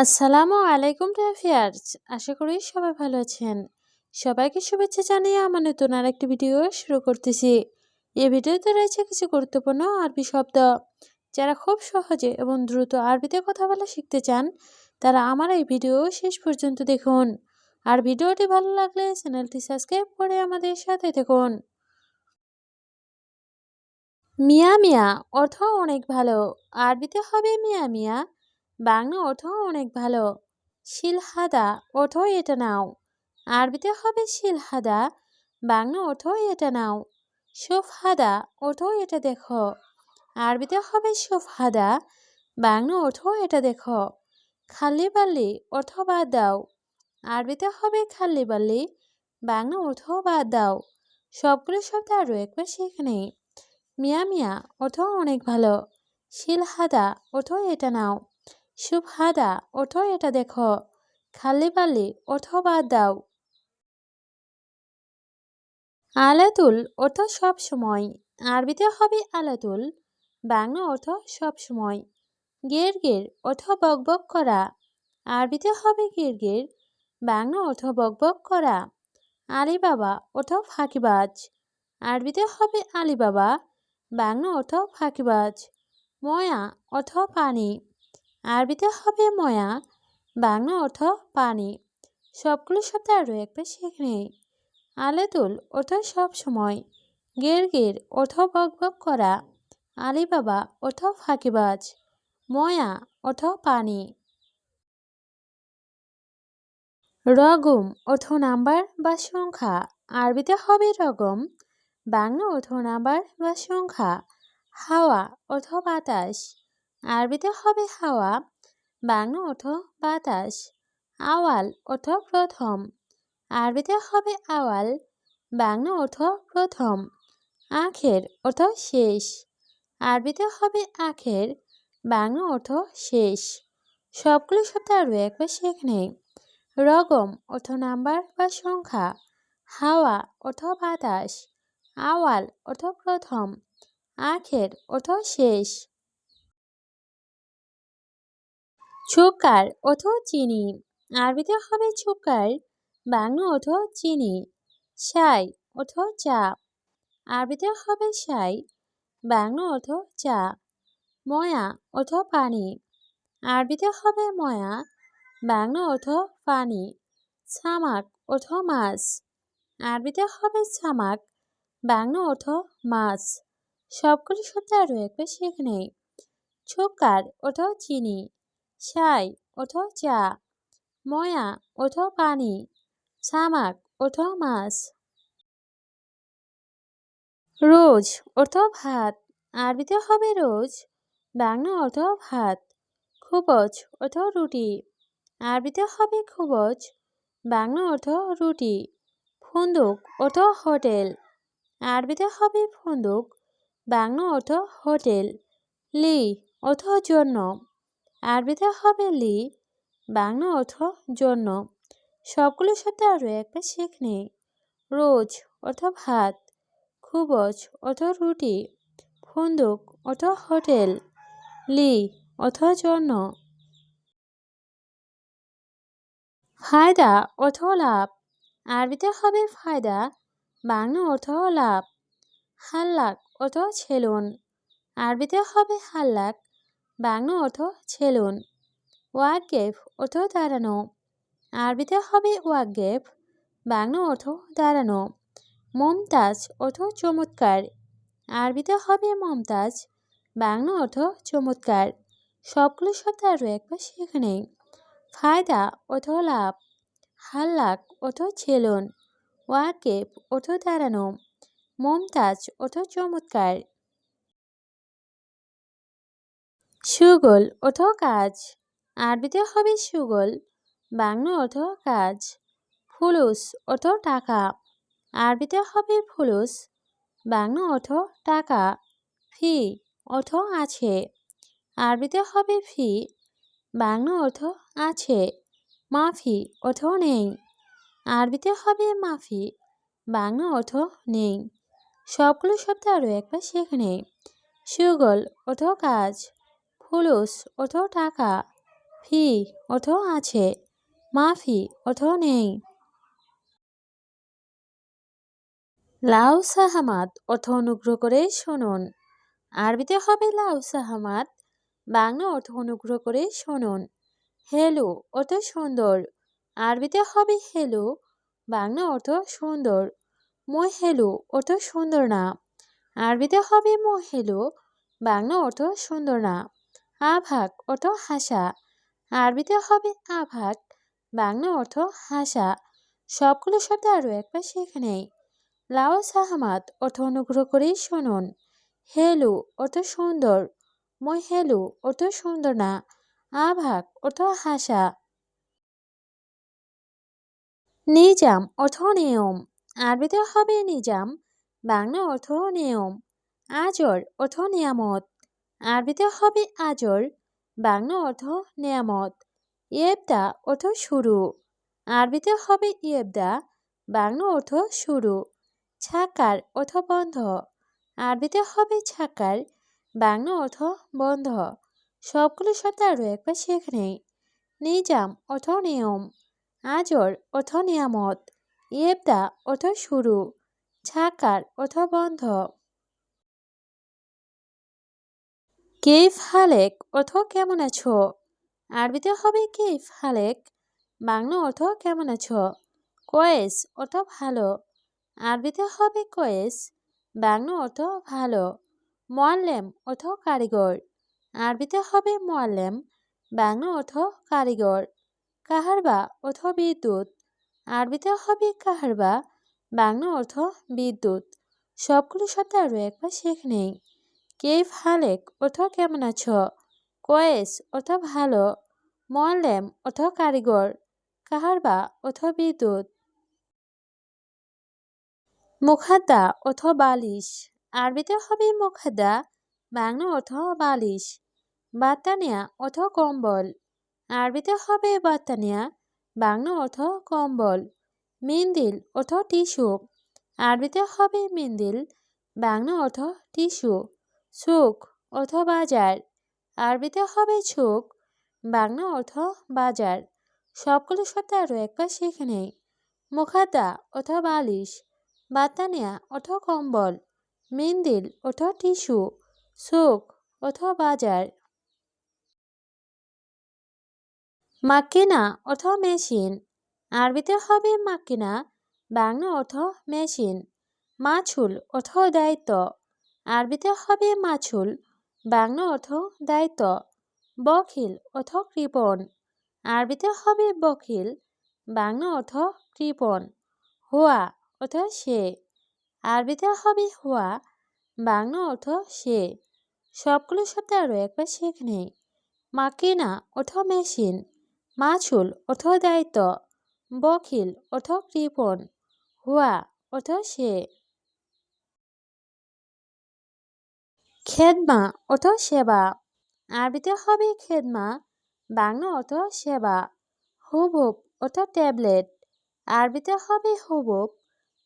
আসসালামু আলাইকুম ভিউয়ার্স, আশা করি সবাই ভালো আছেন। সবাইকে শুভেচ্ছা জানিয়ে আমার নতুন আরেকটি ভিডিও শুরু করতেছি। এই ভিডিওতে রয়েছে কিছু গুরুত্বপূর্ণ আরবি শব্দ। যারা খুব সহজে এবং দ্রুত আরবিতে কথা বলা শিখতে চান, তারা আমার এই ভিডিও শেষ পর্যন্ত দেখুন। আর ভিডিওটি ভালো লাগলে চ্যানেলটি সাবস্ক্রাইব করে আমাদের সাথে থাকুন। মিয়া মিয়া অর্থ অনেক ভালো। আরবিতে হবে মিয়া মিয়া, বাংলা অর্থ অনেক ভালো। শিলহাদা অর্থ এটা নাও। আরবিতে হবে শিলহাদা, বাংলা অর্থ এটা নাও। সুফহাদা অর্থ এটা দেখো। আরবিতে হবে সুফহাদা, বাংলা অর্থ এটা দেখো। খালি বাল্লি অর্থ বাদ দাও। আরবিতে হবে খালি বাল্লি, বাংলা অর্থ বাদ দাও। সবগুলো শব্দ আরও একবার শিখে নেই। মিয়া মিয়া অর্থ অনেক ভালো। শিলহাদা অর্থ এটা নাও। সুবহাদা অর্থ এটা দেখো। খালি বালি অর্থ বাদ দাও। আলাতুল অর্থ সব সময়। আরবিতে হবে আলাতুল, বাংলা অর্থ সব সময়। গের গের অর্থ বকবক করা। আরবিতে হবে গের গের, বাংলা অর্থ বকবক করা। আলিবাবা অর্থ ফাঁকিবাজ। আরবিতে হবে আলিবাবা, বাংলা অর্থ ফাঁকিবাজ। ময়া অর্থ পানি। আরবিতে হবে ময়া, বাংলা অর্থ পানি। সবগুলো শব্দ আরও একবার শিখে নেই। আলাতুল অর্থ সব সময়। গের গের অর্থ বকবক করা। আলিবাবা অর্থ ফাঁকিবাজ। ময়া অর্থ পানি। রগম অর্থ নাম্বার বা সংখ্যা। আরবিতে হবে রগম, বাংলা অর্থ নাম্বার বা সংখ্যা। হাওয়া অর্থ বাতাস। আরবিতে হবে হাওয়া, বাংলা অর্থ বাতাস। আওয়াল অর্থ প্রথম। আরবিতে হবে আওয়াল, বাংলা অর্থ প্রথম। আখের অর্থ শেষ। আরবিতে হবে আখের, বাংলা অর্থ শেষ। সবগুলো শব্দ আরও একবার শিখে নেই। রগম অর্থ নাম্বার বা সংখ্যা। হাওয়া অর্থ বাতাস। আওয়াল অর্থ প্রথম। আখের অর্থ শেষ। সুকার অর্থ চিনি। আরবিতে হবে সুকার, বাংলা অর্থ চিনি। শাই অর্থ চা। আরবিতে হবে শাই, বাংলা অর্থ চা। ময়া অর্থ পানি। আরবিতে হবে ময়া, বাংলা অর্থ পানি। সামাক অর্থ মাছ। আরবিতে হবে সামাক, বাংলা অর্থ মাছ। সবগুলো শব্দ আরও একবার শিখে নেই। সুকার অর্থ চিনি। শাই অর্থ চা। ময়া অর্থ পানি। সামাক অর্থ মাছ। রোজ অর্থ ভাত। আরবিতে হবে রোজ, বাংলা অর্থ ভাত। খুবজ অর্থ রুটি। আরবিতে হবে খুবজ, বাংলা অর্থ রুটি। ফুন্দুক অর্থ হোটেল। আরবিতে হবে ফুন্দুক, বাংলা অর্থ হোটেল। লি অর্থ জন্য। আরবিতে হবে লি, বাংলা অর্থ জন্য। সবগুলো শব্দ আরও একবার শিখে নেই। রোজ অর্থ ভাত, খুবজ অর্থ রুটি, ফুন্দুক অর্থ হোটেল, লি অর্থ জন্য। ফায়দা অর্থ লাভ। আরবিতে হবে ফায়দা, বাংলা অর্থ লাভ। হাল্লাক অর্থ ছেলুন। আরবিতে হবে হাল্লাক, বাংলা অর্থ ছেলুন। ওয়াকগেফ অর্থ দাঁড়ানো। আরবিতে হবে ওয়াকগেফ, বাংলা অর্থ দাঁড়ানো। মমতাজ অর্থ চমৎকার। আরবিতে হবে মমতাজ, বাংলা অর্থ চমৎকার। সবগুলো শব্দ আরও একবার শিখে নেই। ফায়দা অর্থ লাভ। হাল্লাক অর্থ ছেলুন। ওয়াকেফ অর্থ দাঁড়ানো। মমতাজ অর্থ চমৎকার। সুগল অর্থ কাজ। আরবিতে হবে সুগল, বাংলা অর্থ কাজ। ফুলুস অর্থ টাকা। আরবিতে হবে ফুলুস, বাংলা অর্থ টাকা। ফি অর্থ আছে। আরবিতে হবে ফি, বাংলা অর্থ আছে। মাফি অর্থ নেই। আরবিতে হবে মাফি, বাংলা অর্থ নেই। সবগুলো শব্দ আরও একবার শিখে নেই। সুগল অর্থ কাজ। ফুলুস অর্থ টাকা। ফি অর্থ আছে, মাফি অর্থ নেই। লাউ সাহামাত অর্থ অনুগ্রহ করে শুনুন। আরবিতে হবে লাউ সাহামাত, বাংলা অর্থ অনুগ্রহ করে শুনুন। হেলু অর্থ সুন্দর, আরবিতে হবে হেলু, বাংলা অর্থ সুন্দর। মই হেলু অর্থ সুন্দর না, আরবিতে হবে মহেলু, বাংলা অর্থ সুন্দর না। আভাক অর্থ হাসা, আরবিতে হবে আভাক, বাংলা অর্থ হাসা। সবগুলো শব্দ আরও একবার শিখে নেই। লাউ সাহামাত অর্থ অনুগ্রহ করে শুনুন। হেলু অর্থ সুন্দর, মই হেলু অর্থ সুন্দর না, আভাক অর্থ হাসা। নিজাম অর্থ নিয়ম, আরবিতে হবে নিজাম, বাংলা অর্থ নিয়ম। আজর অর্থ নিয়ামত, আরবিতে হবে আজর, বাংলা অর্থ নিয়ামত। ইয়েবদা অর্থ শুরু, আরবিতে হবে ইয়েবদা, বাংলা অর্থ শুরু। ছাকার অর্থ বন্ধ, আরবিতে হবে ছাকার, বাংলা অর্থ বন্ধ। সবগুলো শব্দ আরও একবার শিখে নেই। নিজাম অর্থ নিয়ম, আজর অর্থ নিয়ামত, ইয়েবদা অর্থ শুরু, ছাকার অর্থ বন্ধ। কেইফ হালেক অর্থ কেমন আছো, আরবিতে হবে কেইফ হালেক, বাংলা অর্থ কেমন আছো। কয়েস অর্থ ভালো, আরবিতে হবে কয়েস, বাংলা অর্থ ভালো। মোয়াল্লেম অর্থ কারিগর, আরবিতে হবে মোয়াল্লেম, বাংলা অর্থ কারিগর। কাহারবা অর্থ বিদ্যুৎ, আরবিতে হবে কাহারবা, বাংলা অর্থ বিদ্যুৎ। সবগুলো শব্দ আরও একবার শিখে নেই। কেইফ হালেক অর্থ কেমন আছো, কয়েস অর্থ ভালো, মোয়াল্লেম অর্থ কারিগর, কাহারবা অর্থ বিদ্যুৎ। মুখাদ্দা অর্থ বালিশ, আরবিতে হবে মুখাদ্দা, বাংলা অর্থ বালিশ। বাতানিয়া অর্থ কম্বল, আরবিতে হবে বাতানিয়া, বাংলা অর্থ কম্বল। মিন্দিল অর্থ টিস্যু, আরবিতে হবে মিন্দিল, বাংলা অর্থ টিস্যু। সুক অর্থ বাজার, আরবিতে হবে ছুক, বাংলা অর্থ বাজার। সবগুলো শব্দ আরও একবার শিখে নেই। মুখাদ্দা অর্থ বালিশ, বাতানিয়া অর্থ কম্বল, মিন্দিল অর্থ টিস্যু, সুক অর্থ বাজার। মাকিনা অর্থ মেশিন, আরবিতে হবে মাকিনা, বাংলা অর্থ মেশিন। মাছুল অর্থ দায়িত্ব, আরবিতে হবে মাছুল, বাংলা অর্থ দায়িত্ব। বখিল অর্থ কৃপণ, আরবিতে হবে বখিল, বাংলা অর্থ কৃপণ। হুয়া অর্থ সে, আরবিতে হবে হুয়া, বাংলা অর্থ সে। সবগুলো শব্দ আরও একবার শিখে নেই। মাকিনা অর্থ মেশিন, মাছুল অর্থ দায়িত্ব, বখিল অর্থ কৃপণ, হুয়া অর্থ সে। খেদমা অর্থ সেবা, আরবিতে হবে খেদমা, বাংলা অর্থ সেবা। হুবুব অর্থ ট্যাবলেট, আরবিতে হবে হুবুব,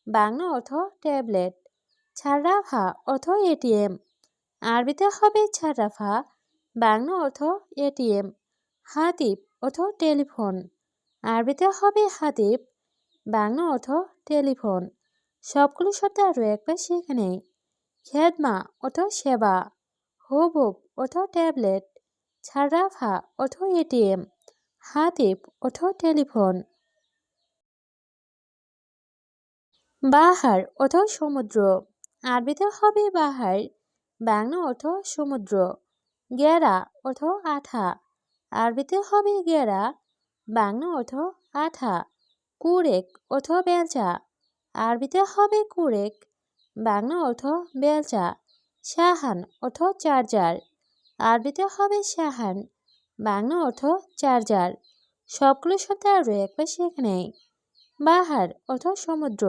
বাংলা অর্থ ট্যাবলেট। ছাররাফা অর্থ এটিএম, আরবিতে হবে ছাররাফা, বাংলা অর্থ এটিএম। হাতিব অর্থ টেলিফোন, আরবিতে হবে হাতিব, বাংলা অর্থ টেলিফোন। সবগুলো শব্দ আরও একবার শিখে নেই। খেদমা অর্থ সেবা, হুবুব অর্থ ট্যাবলেট, ছাররাফা অর্থ এটিএম, হাতিব অর্থ টেলিফোন। বাহার অর্থ সমুদ্র, আরবিতে হবে বাহার, বাংলা অর্থ সমুদ্র। গেরা অর্থ আঠা, আরবিতে হবে গেরা, বাংলা অর্থ আঠা। কুরেক অর্থ বেলচা, আরবিতে হবে কুরেক, বাংলা অর্থ বেলচা। সাহান অর্থ চার্জার, আরবিতে হবে সাহান, বাংলা অর্থ চার্জার। সবগুলো শব্দ আরও একবার শিখে নেই। বাহার অর্থ সমুদ্র,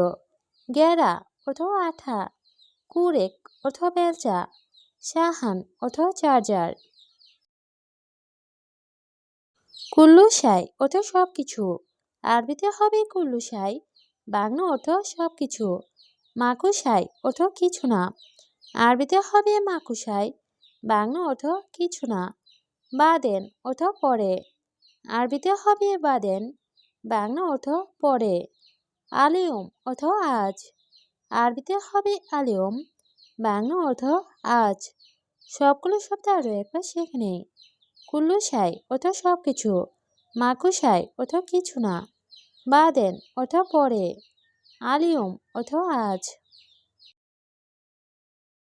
গেরা অর্থ আঠা, কুরেক অর্থ বেলচা, সাহান অর্থ চার্জার। কুল্লু সাই অর্থ সব কিছু, আরবিতে হবে কুল্লু সাই, বাংলা অর্থ সব কিছু। মাকুসাই অর্থ কিছু না, আরবিতে হবে মাকুসাই, বাংলা অর্থ কিছু না। বাদেন অর্থ পরে, আরবিতে হবে বাদেন, বাংলা অর্থ পরে। আলিয়ম অর্থ আজ, আরবিতে হবে আলিয়ম, বাংলা অর্থ আজ। সবগুলো শব্দ আরও একবার শিখে নেই। কুল্লু শাই অর্থ সব কিছু, মাকুশাই অর্থ কিছু না, বাদেন অর্থ পরে, আলিয়ম অর্থ আজ।